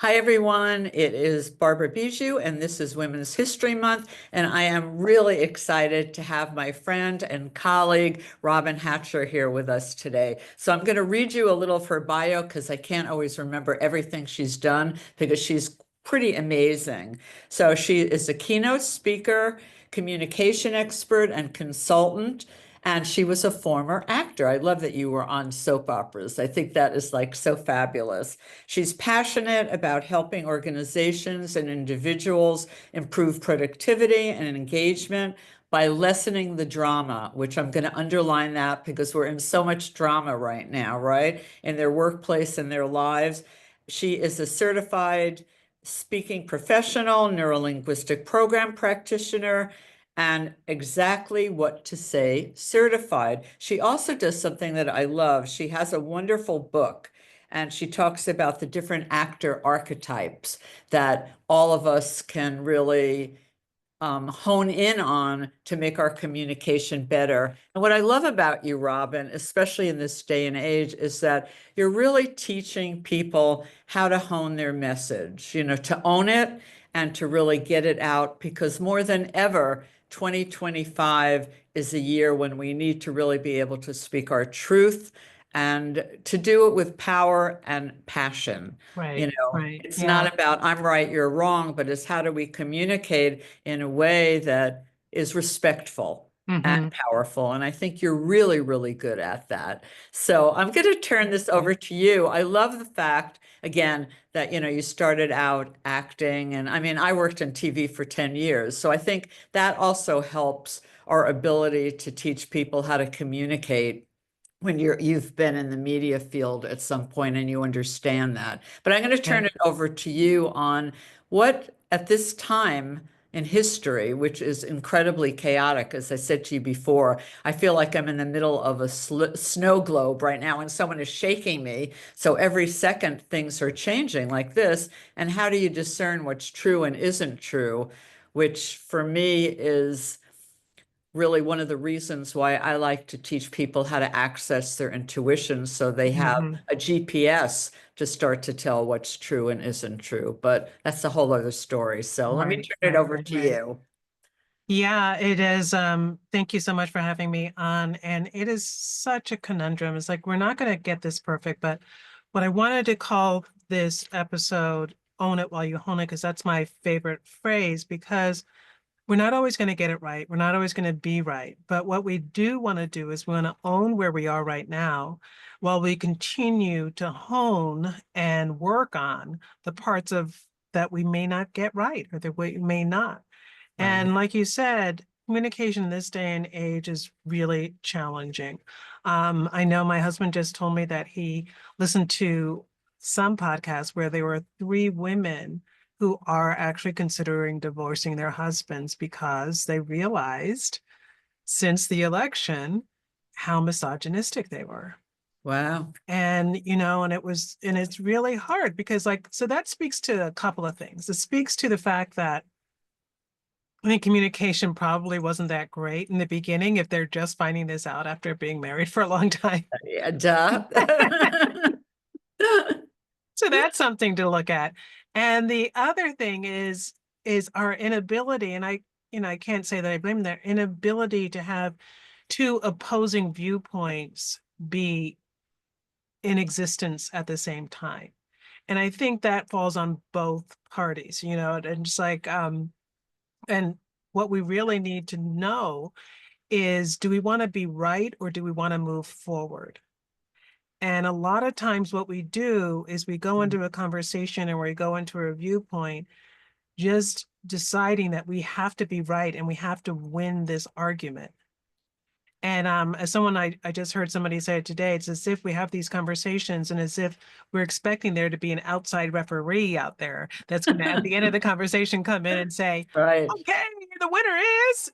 Hi, everyone. It is Barbara Biziou, and this is Women's History Month. And I am really excited to have my friend and colleague, Robyn Hatcher, here with us today. So I'm going to read you a little of her bio because I can't always remember everything she's done because she's pretty amazing. So she is a keynote speaker, communication expert, and consultant. And she was a former actor. I love that you were on soap operas. I think that is like so fabulous. She's passionate about helping organizations and individuals improve productivity and engagement by lessening the drama, which I'm going to underline that because we're in so much drama right now, right? In their workplace and their lives. She is a certified speaking professional, neurolinguistic program practitioner, and exactly what to say certified. She also does something that I love. She has a wonderful book and she talks about the different actor archetypes that all of us can really hone in on to make our communication better. And what I love about you, Robyn, especially in this day and age, is that you're really teaching people how to hone their message, to own it and to really get it out, because more than ever, 2025 is a year when we need to really be able to speak our truth and to do it with power and passion. Right, right. It's Yeah. not about I'm right, you're wrong, but it's how do we communicate in a way that is respectful and Hmm. powerful. And I think you're really, really good at that. So I'm going to turn this over to you. I love the fact, again, that you started out acting. And I mean, I worked in TV for 10 years. So I think that also helps our ability to teach people how to communicate when you've been in the media field at some point and you understand that. But I'm going to turn Right. it over to you on what at this time in history, which is incredibly chaotic, as I said to you before, I feel like I'm in the middle of a snow globe right now and someone is shaking me. So every second things are changing like this. And how do you discern what's true and isn't true? Which for me is really one of the reasons why I like to teach people how to access their intuition so they have Hmm. a GPS to start to tell what's true and isn't true. But that's a whole other story. So let me Right, turn it right, over right, to right. you. Yeah, it is. Thank you so much for having me on. And it is such a conundrum. It's like we're not going to get this perfect, but what I wanted to call this episode Own It While You Hone It, because that's my favorite phrase, because we're not always going to get it right. We're not always going to be right. But what we do want to do is we want to own where we are right now while we continue to hone and work on the parts of that we may not get right or that we may not. Right. And like you said, communication in this day and age is really challenging. I know my husband just told me that he listened to some podcasts where there were three women who are actually considering divorcing their husbands because they realized since the election how misogynistic they were. Wow. And it's really hard because, like, so that speaks to a couple of things. It speaks to the fact that I think communication probably wasn't that great in the beginning if they're just finding this out after being married for a long time. Yeah, duh. So that's something to look at. And the other thing is our inability, and I can't say that I blame their inability to have two opposing viewpoints be in existence at the same time. And I think that falls on both parties, and just like and what we really need to know is, do we want to be right or do we want to move forward? And a lot of times what we do is we go into a conversation and we go into a viewpoint just deciding that we have to be right and we have to win this argument. And as someone I just heard somebody say it today, it's as if we have these conversations and as if we're expecting there to be an outside referee out there that's going to, at the end of the conversation, come in and say, Right. okay, the winner is,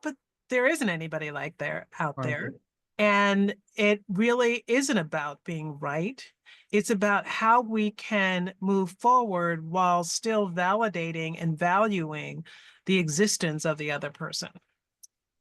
but there isn't anybody like there out there. Right. And it really isn't about being right. It's about how we can move forward while still validating and valuing the existence of the other person.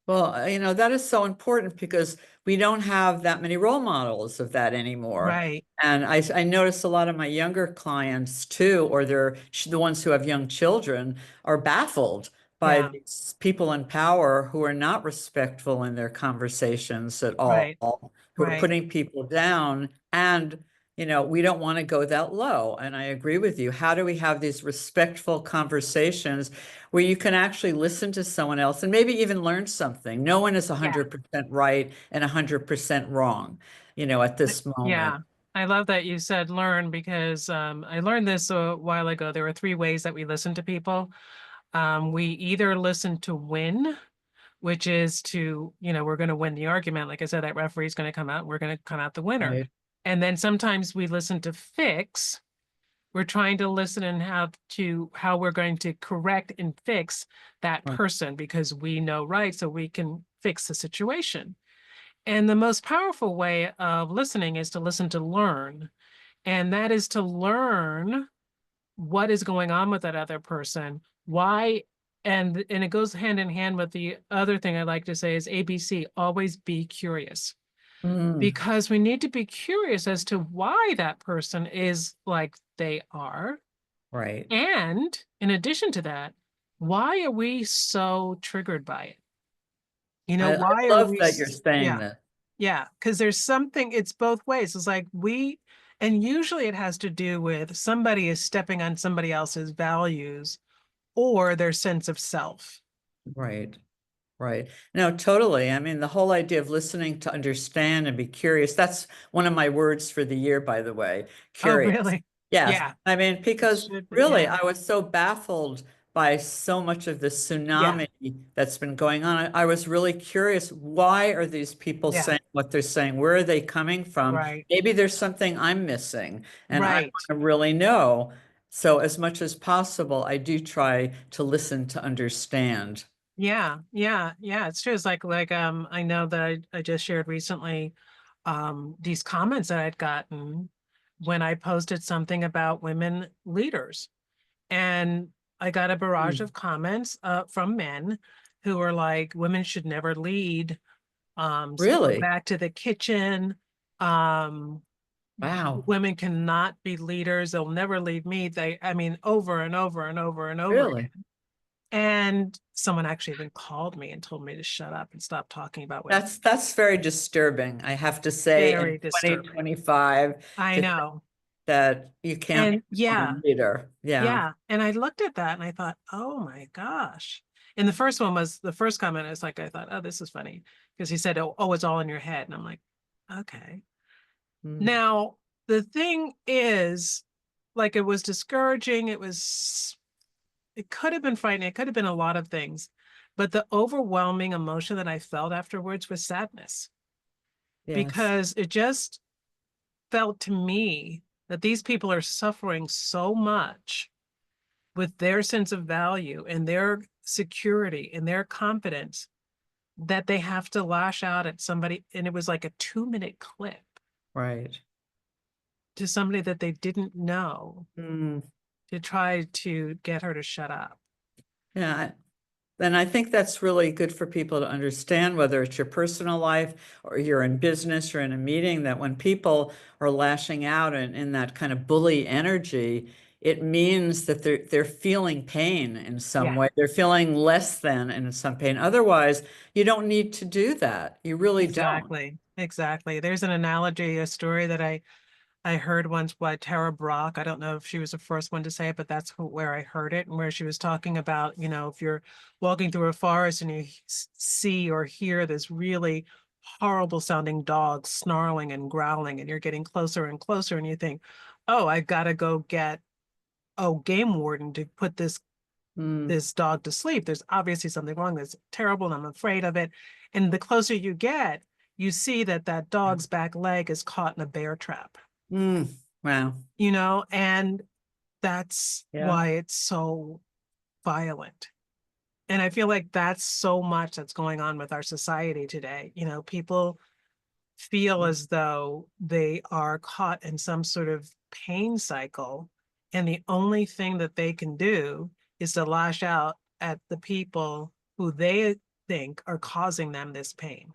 Well, that is so important because we don't have that many role models of that anymore. Right. And I notice a lot of my younger clients too, or the ones who have young children, are baffled by Yeah. these people in power who are not respectful in their conversations at all, Right. who are Right. putting people down. And, we don't want to go that low. And I agree with you. How do we have these respectful conversations where you can actually listen to someone else and maybe even learn something? No one is Yeah. 100% right and 100% wrong, at this moment. Yeah. I love that you said learn because I learned this a while ago. There were three ways that we listen to people. We either listen to win, which is to, we're going to win the argument. Like I said, that referee's going to come out, we're going to come out the winner. Right. And then sometimes we listen to fix. We're trying to listen and how we're going to correct and fix that Right. person because we know right, so we can fix the situation. And the most powerful way of listening is to listen to learn. And that is to learn what is going on with that other person, why, and it goes hand in hand with the other thing I like to say is ABC, always be curious. Mm, Because we need to be curious as to why that person is like they are. right. And in addition to that, why are we so triggered by it? I Why are love we, that you're saying yeah. that. Yeah, because there's something, it's both ways. It's like and usually it has to do with somebody is stepping on somebody else's values or their sense of self. Right. Right. No, totally. I mean, the whole idea of listening to understand and be curious, that's one of my words for the year, by the way. Oh, Curious. really? Yes. Yeah, I mean, it because should be. really, Yeah. I was so baffled by so much of the Yeah. tsunami that's been going on. I was really curious. Why are these people Yeah. saying what they're saying? Where are they coming from? Right. Maybe there's something I'm missing, and I Right. want to really know. So, as much as possible, I do try to listen to understand. Yeah. Yeah. Yeah. It's true. It's like I know that I just shared recently these comments that I'd gotten when I posted something about women leaders. And I got a barrage Mm. of comments from men who were like, women should never lead. Go Really? back to the kitchen. Um, Wow. women cannot be leaders. They'll never lead me. I mean, over and over and over and over Really? again. And someone actually even called me and told me to shut up and stop talking about women. That's very disturbing, I have to say, in Very disturbing. 2025, I to think know. that you can't be And a yeah, woman leader. Yeah. yeah. And I looked at that and I thought, oh my gosh. And the first comment is like, I thought, oh, this is funny. Because he said, oh, it's all in your head. And I'm like, okay. Mm. Now, the thing is, like, it was discouraging. It could have been frightening. It could have been a lot of things. But the overwhelming emotion that I felt afterwards was sadness Yes. because it just felt to me that these people are suffering so much with their sense of value and their security and their confidence that they have to lash out at somebody. And it was like a 2-minute clip Right. to somebody that they didn't know Mm. to try to get her to shut up. Yeah. And I think that's really good for people to understand, whether it's your personal life or you're in business or in a meeting, that when people are lashing out in that kind of bully energy, it means that they're feeling pain in some Yeah, way. They're feeling less than in some pain. Otherwise, you don't need to do that. You really don't. exactly. Exactly. There's an analogy, a story that I heard once by Tara Brock. I don't know if she was the first one to say it, but that's where I heard it, and where she was talking about, if you're walking through a forest and you see or hear this really horrible sounding dog snarling and growling, and you're getting closer and closer, and you think, oh, I've got to go get game warden to put Mm, this dog to sleep. There's obviously something wrong. That's terrible, and I'm afraid of it. And the closer you get, you see that dog's back leg is caught in a bear trap, mm, wow. and that's Yeah. why it's so violent. And I feel like that's so much that's going on with our society today. People feel as though they are caught in some sort of pain cycle, and the only thing that they can do is to lash out at the people who they think are causing them this pain.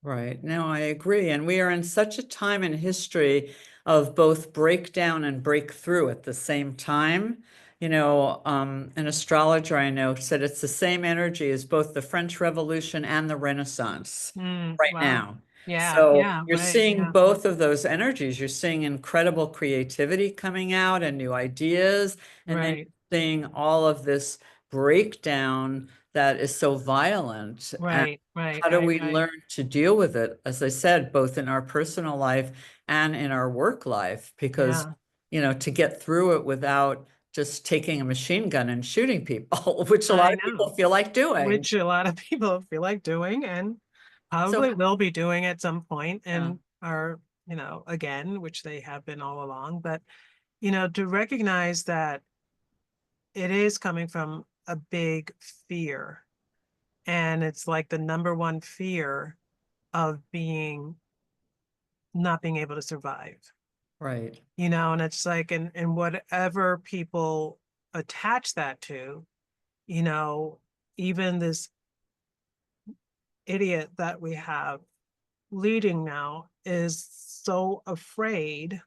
Right. No, I agree. And we are in such a time in history of both breakdown and breakthrough at the same time. An astrologer I know said it's the same energy as both the French Revolution and the Renaissance right Wow. now. Yeah, So yeah, you're right, seeing yeah, both of those energies. You're seeing incredible creativity coming out and new ideas. And then right, you're seeing all of this breakdown that is so violent. right, right, How do right, we right. learn to deal with it, as I said, both in our personal life and in our work life? Because, Yeah, to get through it without just taking a machine gun and shooting people, which a lot I of people know, feel like doing. which a lot of people feel like doing and So, probably will be doing at some point yeah, and are, again, which they have been all along. But, to recognize that it is coming from a big fear. And it's like the number one fear of not being able to survive, right. and it's like, and whatever people attach that to, you know, even this idiot that we have leading now is so afraid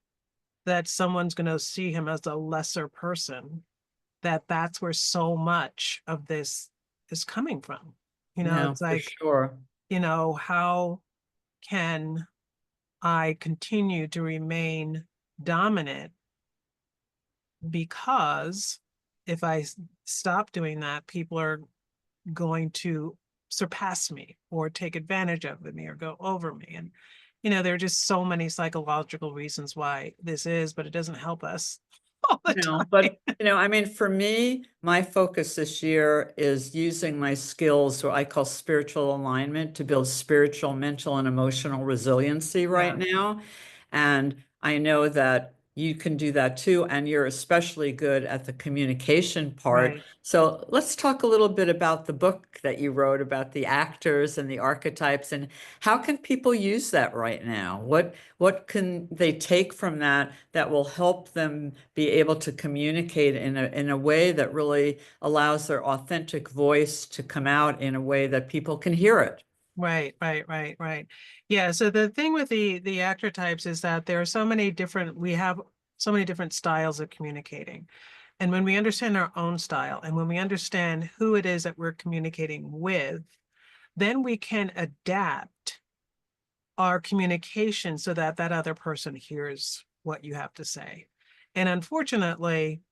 that someone's going to see him as a lesser person, that that's where so much of this is coming from. No, It's for like, sure. how can I continue to remain dominant? Because if I stop doing that, people are going to surpass me or take advantage of me or go over me. And, there are just so many psychological reasons why this is, but it doesn't help us all the No, time. but I mean, for me, my focus this year is using my skills, what I call spiritual alignment, to build spiritual, mental, and emotional resiliency right Yeah, now. And I know that you can do that too, and you're especially good at the communication part. right, So let's talk a little bit about the book that you wrote about the actors and the archetypes, and how can people use that right now? What can they take from that that will help them be able to communicate in a way that really allows their authentic voice to come out in a way that people can hear it? right, right, right, right. Yeah. So the thing with the actor types is that there are so many different, we have so many different styles of communicating. And when we understand our own style and when we understand who it is that we're communicating with, then we can adapt our communication so that that other person hears what you have to say. And unfortunately,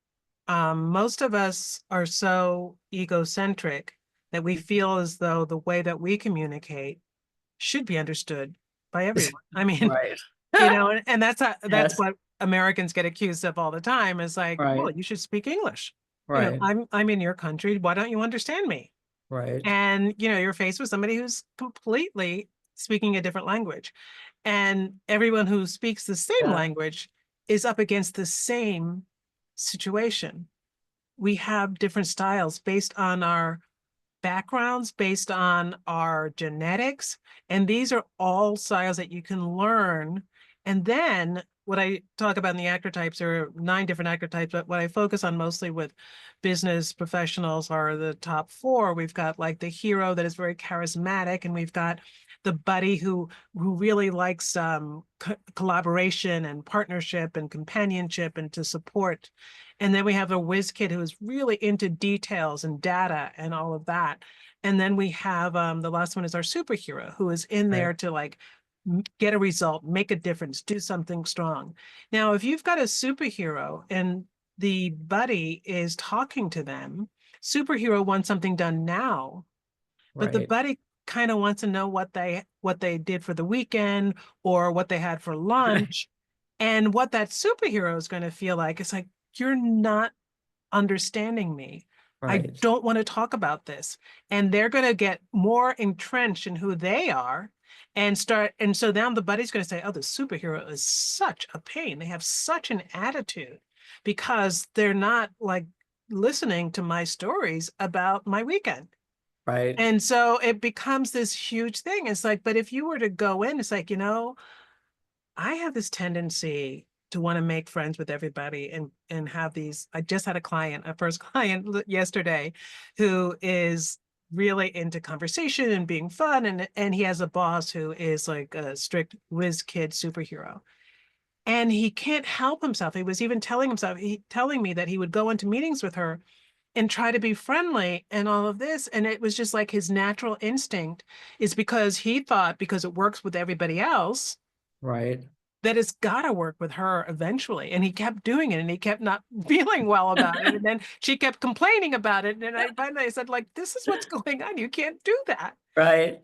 most of us are so egocentric that we feel as though the way that we communicate should be understood by everyone. I mean, Right. and that's Yes. what Americans get accused of all the time, is like, well, Right. you should speak English. Right. I'm in your country. Why don't you understand me? Right. And you're faced with somebody who's completely speaking a different language. And everyone who speaks the same Yeah. language is up against the same situation. We have different styles based on our backgrounds, based on our genetics. And these are all styles that you can learn. And then what I talk about in the actor types are 9 different actor types, but what I focus on mostly with business professionals are the top 4. We've got like the hero that is very charismatic, and we've got the buddy who really likes collaboration and partnership and companionship and to support. And then we have a whiz kid who is really into details and data and all of that. And then we have the last one is our superhero, who is in Right. there to like get a result, make a difference, do something strong. Now, if you've got a superhero and the buddy is talking to them, superhero wants something done now, but the Right. buddy kind of wants to know what they did for the weekend or what they had for lunch. And what that superhero is going to feel like is like, you're not understanding me. I Right. don't want to talk about this. And they're going to get more entrenched in who they are and so now the buddy's going to say, oh, the superhero is such a pain. They have such an attitude because they're not like listening to my stories about my weekend. Right. And so it becomes this huge thing. It's like, but if you were to go in, it's like, I have this tendency to want to make friends with everybody and have these. I just had a first client yesterday, who is really into conversation and being fun, and he has a boss who is like a strict whiz kid superhero. And he can't help himself. He was even telling me that he would go into meetings with her and try to be friendly and all of this. And it was just like his natural instinct is because he thought because it works with everybody else, Right. that it's got to work with her eventually. And he kept doing it and he kept not feeling well about it. And then she kept complaining about it. And I finally said, like, this is what's going on. You can't do that. Right.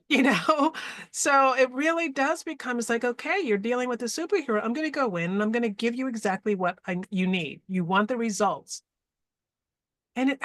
So it really does become, it's like, okay, you're dealing with a superhero. I'm going to go in and I'm going to give you exactly what you need. You want the results. And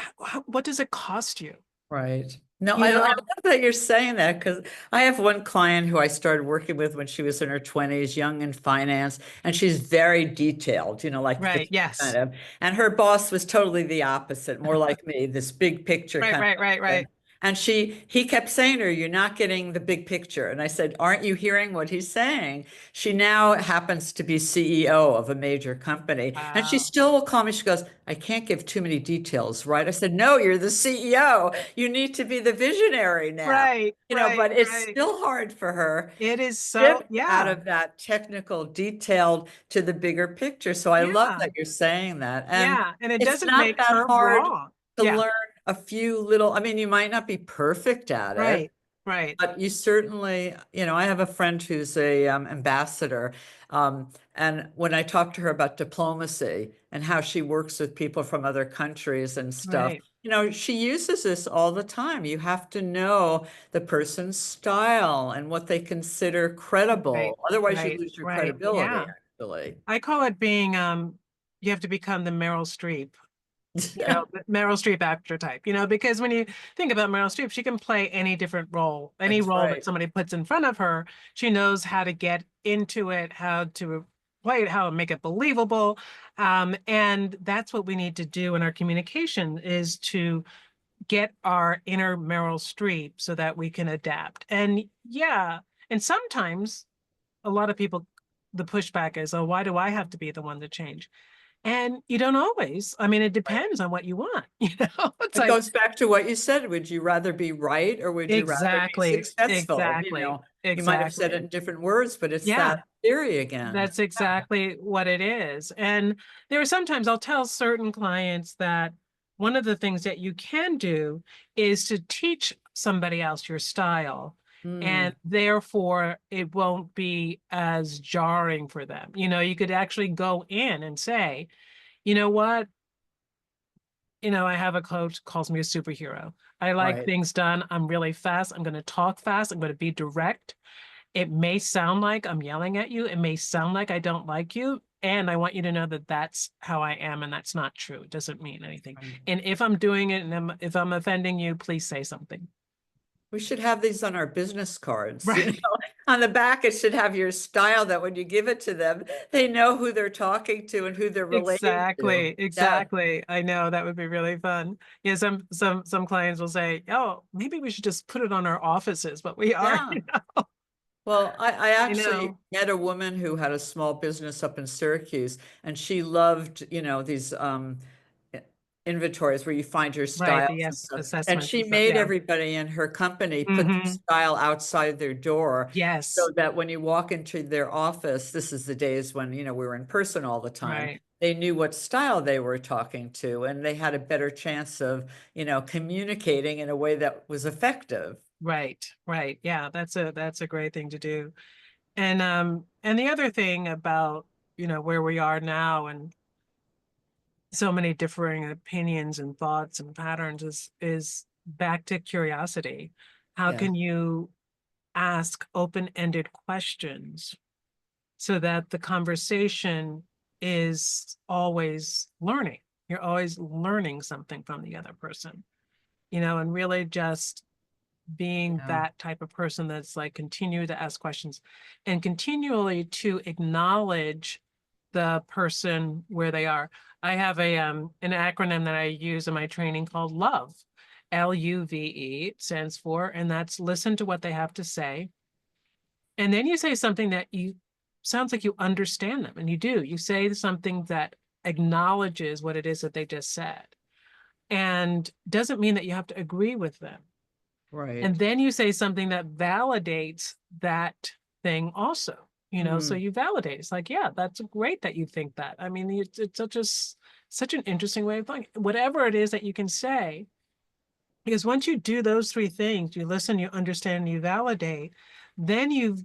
what does it cost you? Right. No, You I know, love that you're saying that, because I have one client who I started working with when she was in her 20s, young in finance, and she's very detailed, like right. this kind Yes. of, and her boss was totally the opposite, more like me, this big picture Right, kind right, of right, person. right. And he kept saying to her, "You're not getting the big picture." And I said, "Aren't you hearing what he's saying?" She now happens to be CEO of a major company, and she Wow. still will call me. She goes, "I can't give too many details, right?" I said, "No, you're the CEO. You need to be the visionary now." Right, right, But it's right. still hard for her It is to so, shift out yeah, of that technical detailed to the bigger picture. So I love yeah, that you're saying that. And yeah. And it it's doesn't not make that her hard wrong. to Yeah, learn a few little, I mean, you might not be perfect at it, right, right, but you certainly, I have a friend who's a ambassador. And when I talk to her about diplomacy and how she works with people from other countries and stuff, right, she uses this all the time. You have to know the person's style and what they consider right, credible. Otherwise, you right, lose your right. credibility, Yeah. actually. I call it being, you have to become the Meryl Streep. Meryl Streep archetype, because when you think about Meryl Streep, she can play any different role, any That's role that right. somebody puts in front of her. She knows how to get into it, how to play it, how to make it believable. And that's what we need to do in our communication is to get our inner Meryl Streep so that we can adapt. And yeah, and sometimes a lot of people, the pushback is, oh, why do I have to be the one to change? And you don't always. I mean, it depends on what you want. It's It like, goes back to what you said. Would you rather be right or would you rather be exactly, successful? exactly, You might have said it exactly. in different words, but it's Yeah, that theory again. that's exactly what it is. And there are sometimes I'll tell certain clients that one of the things that you can do is to teach somebody else your style. Hmm, And therefore, it won't be as jarring for them. You could actually go in and say, you know what? I have a coach calls me a superhero. I like right. things done. I'm really fast. I'm going to talk fast. I'm going to be direct. It may sound like I'm yelling at you. It may sound like I don't like you. And I want you to know that that's how I am. And that's not true. It doesn't mean anything. Right. And if I'm doing it and if I'm offending you, please say something. We should have these on our business cards. Right. On the back, it should have your style that when you give it to them, they know who they're talking to and who they're relating to. Exactly. Yeah. Exactly. I know that would be really fun. Yeah. Some clients will say, oh, maybe we should just put it on our offices, but we are, Yeah. Well, I I actually know. met a woman who had a small business up in Syracuse, and she loved, these i- inventories where you find your Right. styles The and yes stuff. And assessments she and stuff. made Yeah. everybody in her company put their Hmm. style outside their door Yes. so that when you walk into their office, this is the days when, we were in person all the time. Right. They knew what style they were talking to, and they had a better chance of, communicating in a way that was effective. Right. Right. Yeah. That's a great thing to do. And the other thing about, where we are now and so many differing opinions and thoughts and patterns is back to curiosity. How Yeah. can you ask open-ended questions so that the conversation is always learning? You're always learning something from the other person, and really just being Yeah. that type of person that's like continue to ask questions and continually to acknowledge the person where they are. I have an acronym that I use in my training called LOVE. LUVE it stands for, and that's listen to what they have to say. And then you say something that you sounds like you understand them, and you do. You say something that acknowledges what it is that they just said. And doesn't mean that you have to agree with them, Right. And then you say something that validates that thing also, so Mm, you validate. It's like, yeah, that's great that you think that. I mean, it's such an interesting way of thinking. Whatever it is that you can say, because once you do those three things, you listen, you understand, you validate, then you've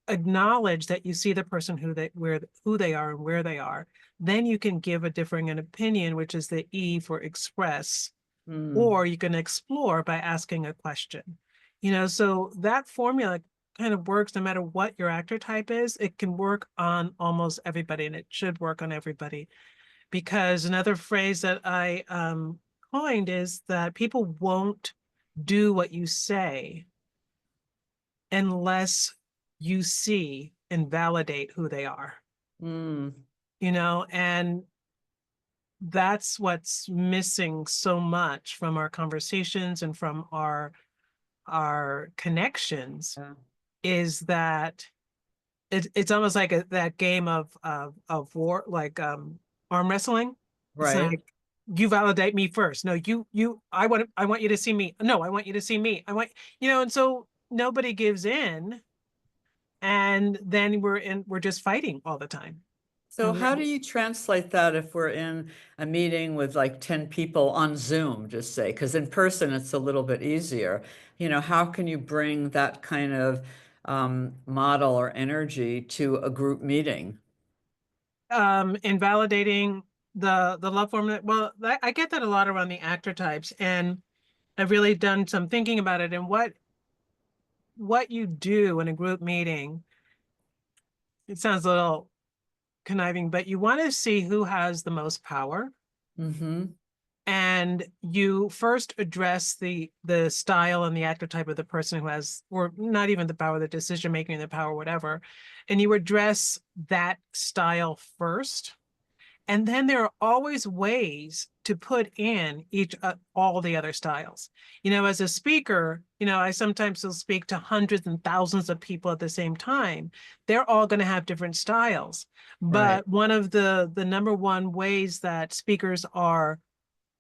acknowledged that you see the person who they are and where they are. Then you can give a differing an opinion, which is the E for express, mm, or you can explore by asking a question. So that formula kind of works no matter what your actor type is. It can work on almost everybody, and it should work on everybody. Because another phrase that I coined is that people won't do what you say unless you see and validate who they are, mm. and that's what's missing so much from our conversations and from our connections, Yeah. is that it's almost like that game of war, like arm wrestling. It's Right. like, you validate me first. No, I want you to see me. No, I want you to see me. And so nobody gives in, and then we're just fighting all the time. So And how do then you translate that if we're in a meeting with like 10 people on Zoom, just say, because in person it's a little bit easier. How can you bring that kind of model or energy to a group meeting? invalidating the love formula. Well, I get that a lot around the actor types, and I've really done some thinking about it. And what you do in a group meeting, it sounds a little conniving, but you want to see who has the most power. Mm-hmm. And you first address the style and the actor type of the person who has, or not even the power, the decision making, the power, whatever. And you address that style first. And then there are always ways to put in all the other styles. As a speaker, I sometimes will speak to hundreds and thousands of people at the same time. They're all going to have different styles. Right. But one of the number one ways that speakers are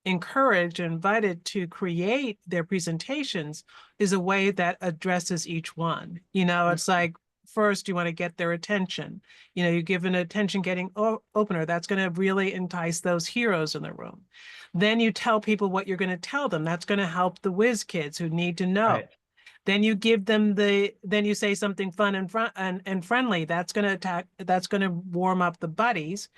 encouraged and invited to create their presentations is a way that addresses each one. It's like, first you want to get their attention. You give an attention getting opener that's going to really entice those heroes in the room. Then you tell people what you're going to tell them. That's going to help the whiz kids who need to know. Right. Then you give them then you say something fun and friendly. That's going to warm up the buddies.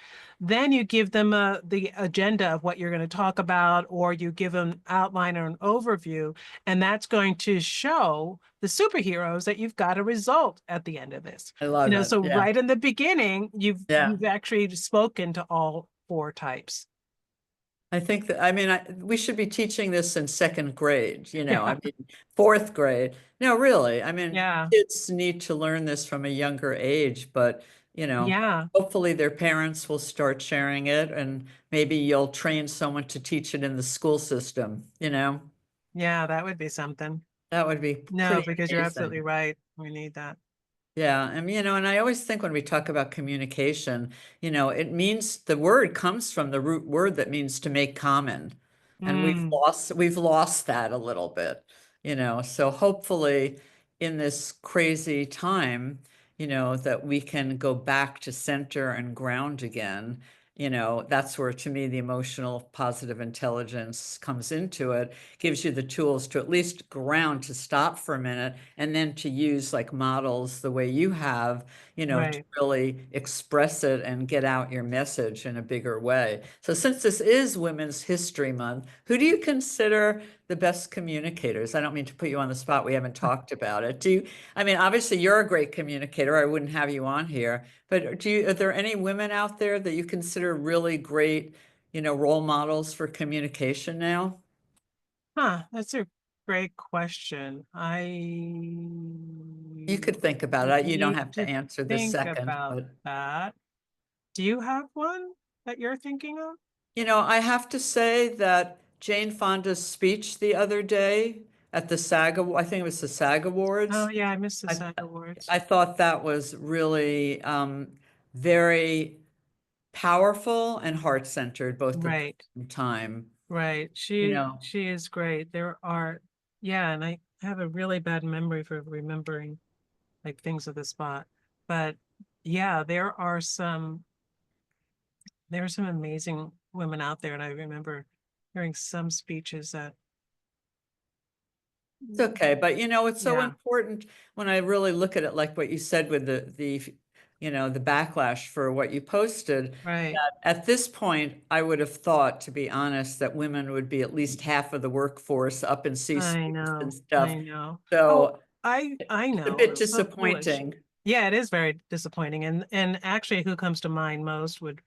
Then you give them the agenda of what you're going to talk about, or you give them outline or an overview, and that's going to show the superheroes that you've got a result at the end of this. I love it. So Yeah. right in the beginning, Yeah. you've actually spoken to all four types. I think that, I mean, we should be teaching this in second grade, I Yeah. mean, fourth grade. No, really. I mean, Yeah. kids need to learn this from a younger age, but, Yeah. hopefully their parents will start sharing it and maybe you'll train someone to teach it in the school system. Yeah, that would be something. That would be No, pretty because you're absolutely amazing. right. We need that. Yeah, and I always think when we talk about communication, it means the word comes from the root word that means to make common. And Mm, we've lost that a little bit. So hopefully in this crazy time, that we can go back to center and ground again. That's where to me the emotional positive intelligence comes into it, gives you the tools to at least ground, to stop for a minute and then to use like models the way you have, to right. really express it and get out your message in a bigger way. So since this is Women's History Month, who do you consider the best communicators? I don't mean to put you on the spot. We haven't talked about it. I mean, obviously you're a great communicator. I wouldn't have you on here, but are there any women out there that you consider really great, role models for communication now? Huh, that's a great question. I You could think about it. You don't need have to to answer this think second, about but that. Do you have one that you're thinking of? I have to say that Jane Fonda's speech the other day at the SAG, I think it was the SAG Oh Awards. yeah, I missed the I SAG Awards. I thought that was really very powerful and heart-centered both at the Right, same time. right. You She know, she is great. There are Yeah, and I have a really bad memory for remembering like things of the spot. But yeah, there are some amazing women out there, and I remember hearing some speeches that It's okay, but it's so yeah, important when I really look at it, like what you said with the backlash for what you posted. right. That at this point, I would have thought, to be honest, that women would be at least half of the workforce up in I C-suites and know. stuff. I know. Oh, So I it's a know. bit It's so foolish. disappointing. Yeah, it is very disappointing. And actually who comes to mind most would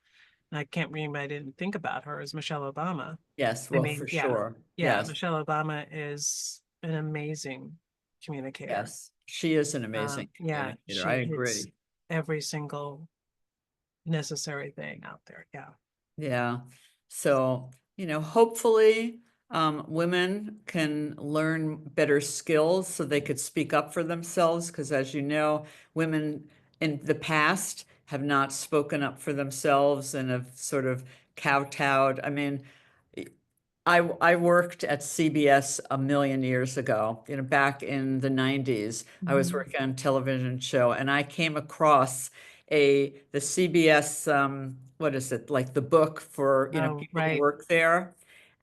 I can't remember, I didn't think about her as Michelle Obama. Yes, I well, mean, for yeah. sure. Yeah, Yes, Michelle Obama is an amazing communicator. yes. She is an amazing Yeah, communicator. I she hits agree. every single necessary thing out there. Yeah. Yeah. So, hopefully, women can learn better skills so they could speak up for themselves. Because as you know, women in the past have not spoken up for themselves and have sort of kowtowed. I mean, I worked at CBS a million years ago, back in the 90s. I was Mhm. working on a television show and I came across the CBS what is it, like the book for, Oh, people who right. work there.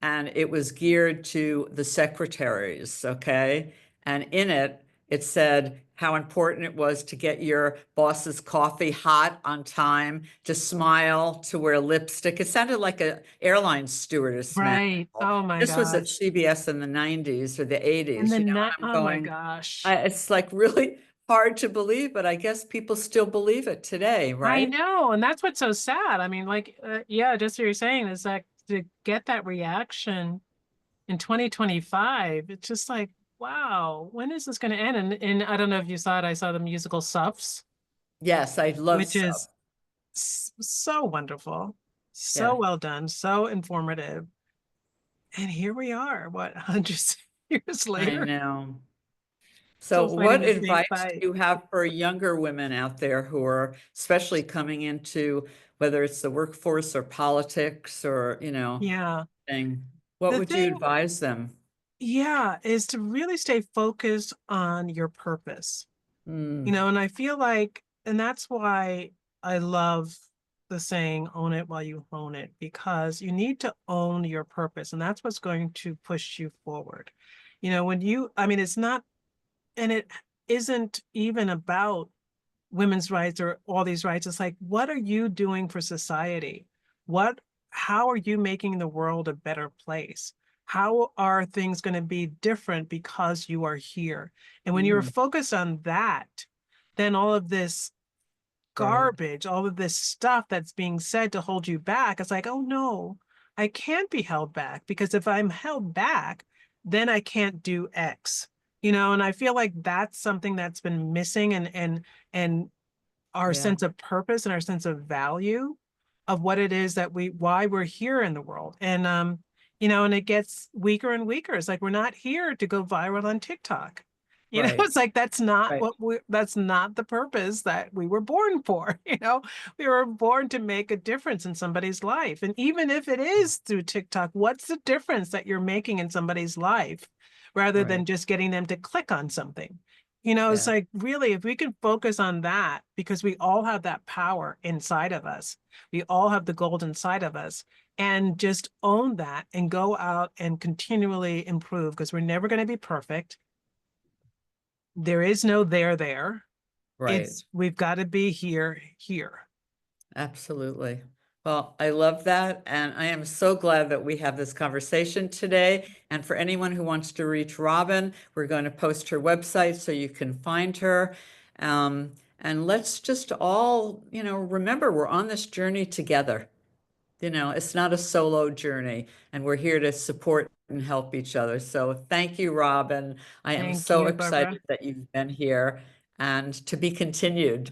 And it was geared to the secretaries, okay? And in it, it said how important it was to get your boss's coffee hot on time, to smile, to wear lipstick. It sounded like an airline stewardess manual. Right. Oh my This was at gosh. CBS in the 90s or the And 80s, then and not, I'm oh my going, gosh. it's like really hard to believe, but I guess people still believe it today, I right? know. And that's what's so sad. I mean, like, yeah, just what you're saying is that to get that reaction in 2025, it's just like, wow, when is this going to end? And I don't know if you saw it. I saw the musical Suffs, Yes, I love which sub. is so wonderful, so Yeah, well done, so informative. And here we are, what, hundreds of years I later, know. So still fighting what the same advice fight. do you have for younger women out there who are especially coming into whether it's the workforce or politics or, Yeah. thing? What The would you thing, advise them? yeah, is to really stay focused on your purpose. Mm, And I feel like, and that's why I love the saying, own it while you own it, because you need to own your purpose. And that's what's going to push you forward. I mean, it's not, and it isn't even about women's rights or all these rights. It's like, what are you doing for society? How are you making the world a better place? How are things going to be different because you are here? And when you're mm, focused on that, then all of this right, garbage, all of this stuff that's being said to hold you back, it's like, oh no, I can't be held back because if I'm held back, then I can't do X. And I feel like that's something that's been missing and our yeah, sense of purpose and our sense of value of what it is that why we're here in the world. And it gets weaker and weaker. It's like we're not here to go viral on TikTok. right, It's like right, that's not the purpose that we were born for. We were born to make a difference in somebody's life. And even if it is through TikTok, what's the difference that you're making in somebody's life rather right, than just getting them to click on something? It's yeah, like really, if we can focus on that, because we all have that power inside of us, we all have the gold inside of us, and just own that and go out and continually improve because we're never going to be perfect. There is no there. right. We've got to be here. Absolutely. Well, I love that. And I am so glad that we have this conversation today. And for anyone who wants to reach Robyn, we're going to post her website so you can find her. And let's just all, remember we're on this journey together. It's not a solo journey, and we're here to support and help each other. So thank you, Robyn. I am Thank so you, Barbara. excited that you've been here and to be continued.